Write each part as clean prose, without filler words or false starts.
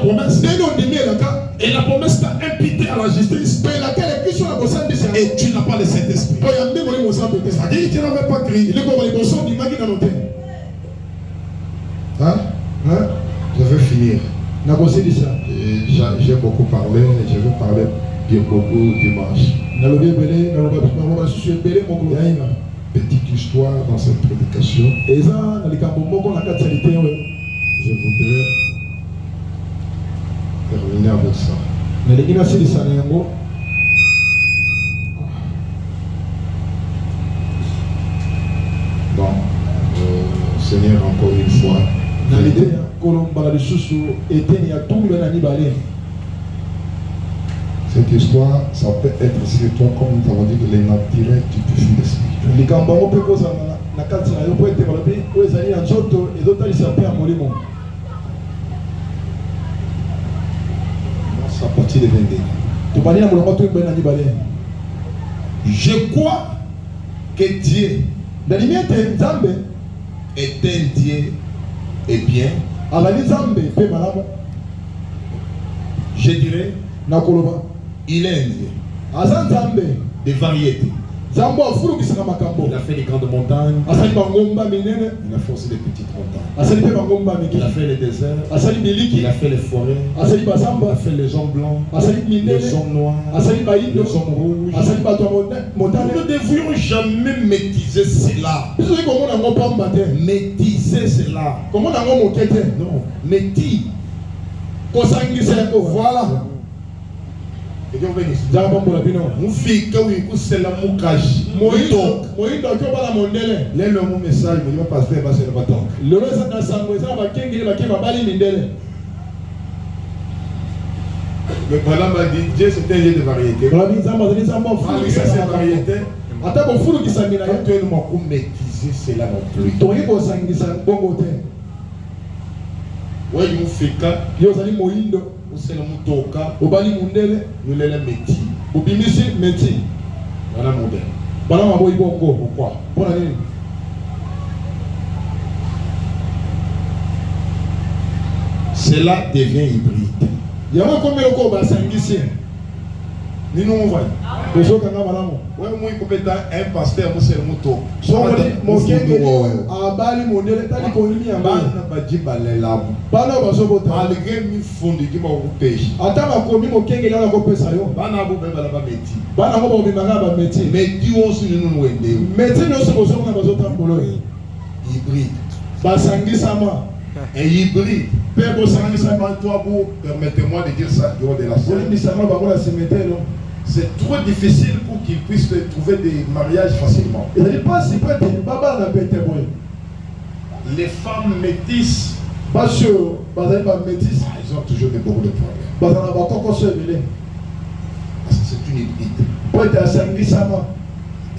promesse. Et la promesse t'a imputé à la justice. Et tu n'as pas le Saint-Esprit. C'est-à-dire que tu n'avais pas crié. Hein? Je vais finir. J'ai beaucoup parlé et je vais parler bien beaucoup dimanche. Il y a une petite histoire dans cette prédication. Je voudrais terminer avec ça. Donc, Seigneur, encore une fois, cette histoire, ça peut être sur toi, comme nous avons dit, que les naturels du puits d'esprit. C'est à partir de 22. Je crois que Dieu est un Dieu et bien. Je dirais, il est un Dieu de variété. Il a fait les grandes montagnes. Il a fait aussi les petites montagnes. Il a fait les déserts. Il a fait les forêts. Il a fait les hommes blancs, les hommes noirs, les hommes rouges. Nous ne devrions jamais maîtriser cela. Maîtriser cela. Non, maîtriser. Voilà. Et Dieu bénisse. Nous fille que oui, c'est la moukaji. Moïdo les le mot message, mais il va passer, il va se le bâton. Le reste de la sanguine, ça va kengi le bakema bali mindele. Mais voilà m'a dit, Dieu c'est un Dieu de variété. Malgré ces variétés, quand tu es nous maîtriser cela non plus. Oui, nous fait que c'est le moutoka, obali mundele, nous les métiers. Obimisi métier. Voilà modèle. Voilà ma boy bongo. Pourquoi? Pour la ligne. Cela devient hybride. Il y a un combien de combats sanguissés. Ni nous on voit. Ouais, moi il peut être un pasteur, moi c'est le mouton. Mon abali modèle, t'as dit qu'on y a mal. Malgré mi fondé qui m'a coupé. Attends, ma commis mon kenge là la coupé ça yo. Bana bo beba la ba meti. Bana bo bi manga ba meti. Meti on se nous wende. Meti no se bozo na bazo tambolo. Hybride. Basangisa ma. Un hybride. Père Bosangisa ma toi pour permettez-moi de dire ça dehors de la scène. C'est trop difficile pour qu'ils puissent trouver des mariages facilement. Les femmes métisses, elles ont toujours beaucoup de problèmes. C'est une hybride.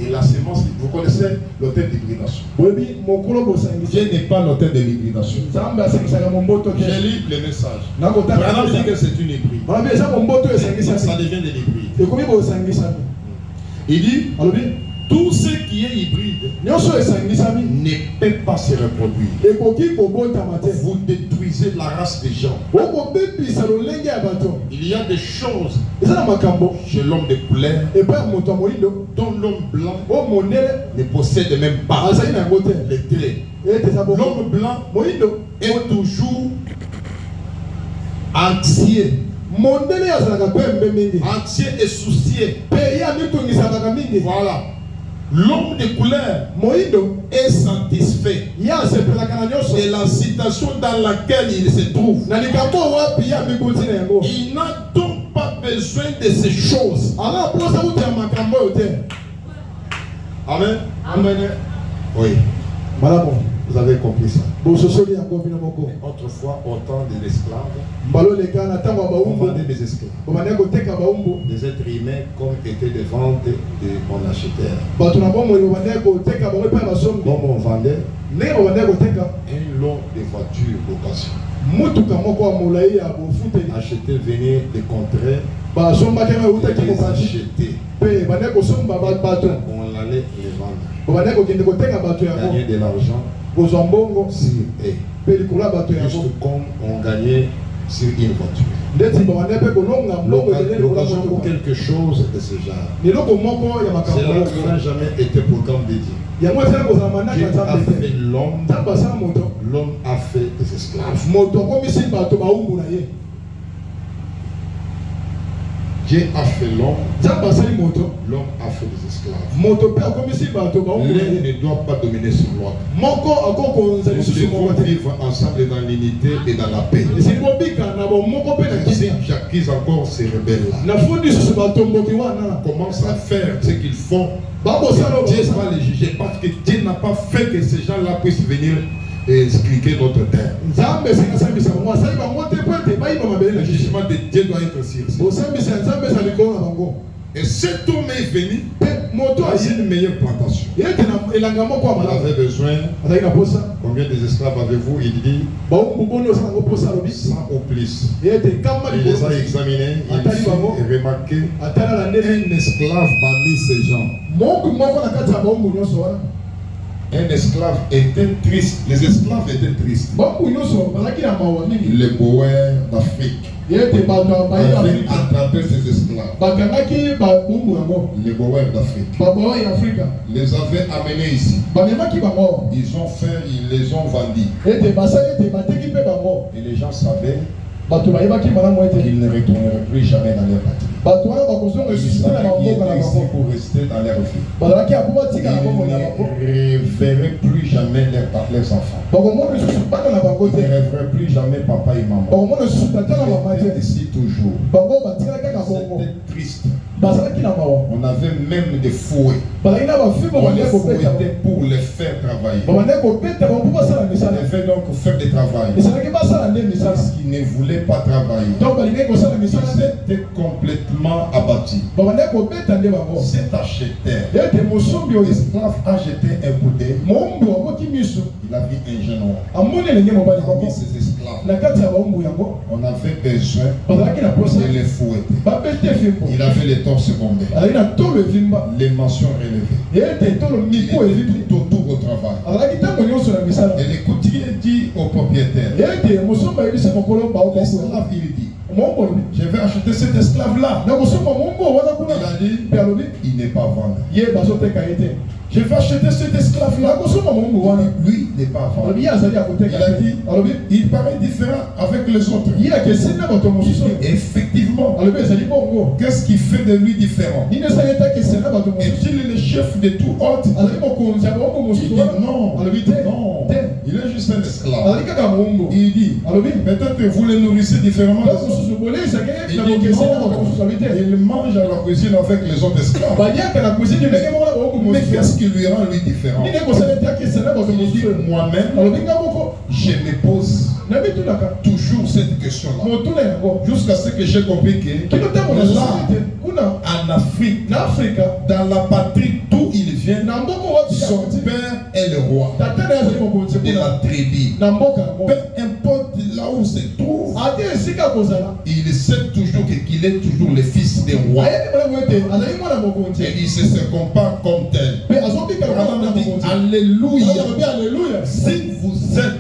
Et la sémence, vous connaissez l'autel d'hybridation. Dieu n'est pas l'autel de l'hybridation. J'ai lu le message. Maintenant, dit que c'est une hybride. Ça devient de l'hybride. Il dit, tout ce qui est hybride ne peut pas se reproduire. Vous détruisez la race des gens. Il y a des choses chez l'homme de couleur dont l'homme blanc ne possède même pas les traits. L'homme blanc est toujours anxieux. Anxieux et soucieux. Voilà. L'homme de couleur est satisfait de la situation dans laquelle il se trouve. Il n'a donc pas besoin de ces choses. Amen. Amen. Oui. Vous avez compris ça. Autrefois, au temps de l'esclave, on vendait des esclaves. Des êtres humains comme étaient des ventes de mon acheteur. Comme on vendait un lot de voitures d'occasion. Acheter, venir des contrées. Les acheter. On allait les vendre. Gagner de l'argent. Juste comme on gagnait sur une voiture. L'occasion pour quelque chose de ce genre. Cela n'a jamais été programme de Dieu. Dieu a fait l'homme, l'homme a fait des esclaves. Dieu a fait l'homme, l'homme a fait des esclaves. L'un ne doit pas dominer sur l'autre. Nous devons vivre ensemble dans l'unité et dans la paix. Si j'accuse encore ces rebelles-là, commence à faire ce qu'ils font. Dieu va les juger parce que Dieu n'a pas fait que ces gens-là puissent venir et expliquer notre terre. Le jugement de Dieu doit être sur eux. Et cet homme est venu à une meilleure plantation. Il avait besoin. Combien des esclaves avez-vous? Il dit 100 ou plus. Il les a examinés. Il a remarqué un esclave parmi ces gens. Un esclave était triste. Les esclaves étaient tristes. Les Boers d'Afrique avaient attrapé ces esclaves. Les Boers d'Afrique les avaient amenés ici. Ils les ont vendus. Et les gens savaient qu'ils ne retourneraient plus jamais dans leur patrie. Ils savaient qu'ils étaient ici pour rester dans leur vie. Ils ne reverraient plus jamais leurs enfants. Ils ne rêveraient plus jamais papa et maman. Ils étaient ici toujours. C'était triste. On avait même des fouets. On les fouettait pour les faire travailler. On devait donc faire des travail. Parce qu'ils ne voulaient pas travailler. Ils étaient complètement abattus. Cet acheteur, l'esclave a jeté un bouteille. Il a vu un jeune homme. Parmi ces esclaves, on avait besoin de les fouetter. Il avait les torses bombés, les mentions relevées. Il était tout autour au travail. Et le couturier dit au propriétaire, l'esclave il dit, je vais acheter cet esclave-là. Il a dit, il n'est pas à vendre. Je vais acheter cet esclave-là. Lui n'est pas à vendre. Il a dit, il paraît différent avec les autres. Effectivement, qu'est-ce qui fait de lui différent? Est-il le chef de tout autre? Il dit non, il est juste un esclave. Il dit, peut-être vous le nourrissez différemment. Il dit non, il mange à la cuisine avec les autres esclaves. Mais qu'est-ce qui lui rend lui différent? Il dit, moi-même, je me pose toujours cette question-là. Jusqu'à ce que j'ai compris que là, en Afrique, dans la patrie d'où il vient, son père est le roi de la tribu. Peu importe là où se trouve, il sait toujours qu'il est toujours le fils des rois. Et il se comporte comme tel. Alléluia. Si vous êtes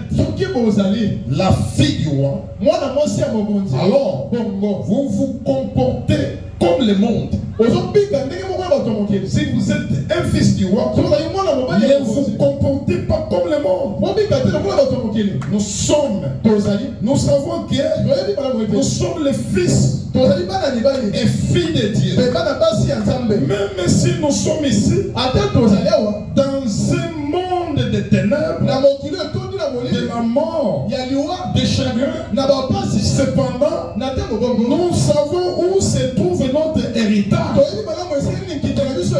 la fille du roi, alors vous vous comportez comme le monde. Si vous êtes un fils du roi, ne vous comportez pas comme le monde. Nous savons que nous sommes les fils et filles de Dieu. Même si nous sommes ici dans un monde de ténèbres, de la mort, des chagrins, cependant, nous savons où se trouve notre héritage.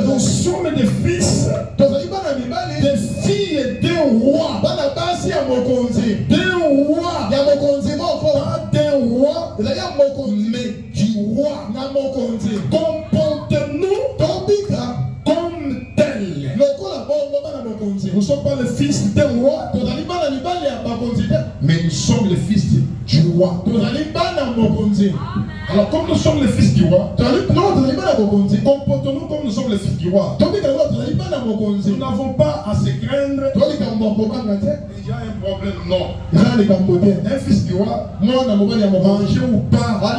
Nous sommes des fils, des filles d'un roi, pas d'un roi, mais du roi. Comportez-nous comme tel. Nous ne sommes pas les fils d'un roi, mais nous sommes les fils du roi. Alors, comme nous sommes les fils du roi, comportons-nous comme nous sommes les fils du roi. Nous n'avons pas à se craindre. Il y a un problème, non. Un fils du roi, manger ou pas, pas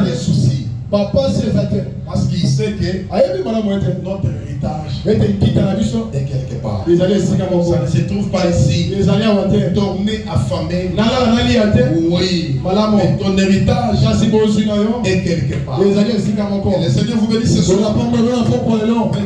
de soucis. Papa c'est parce qu'il sait que notre héritage est quelque part. Ça ne se trouve pas ici. Tourner affamé. Oui. Mais ton héritage est quelque part. Que le Seigneur vous bénisse ce soir.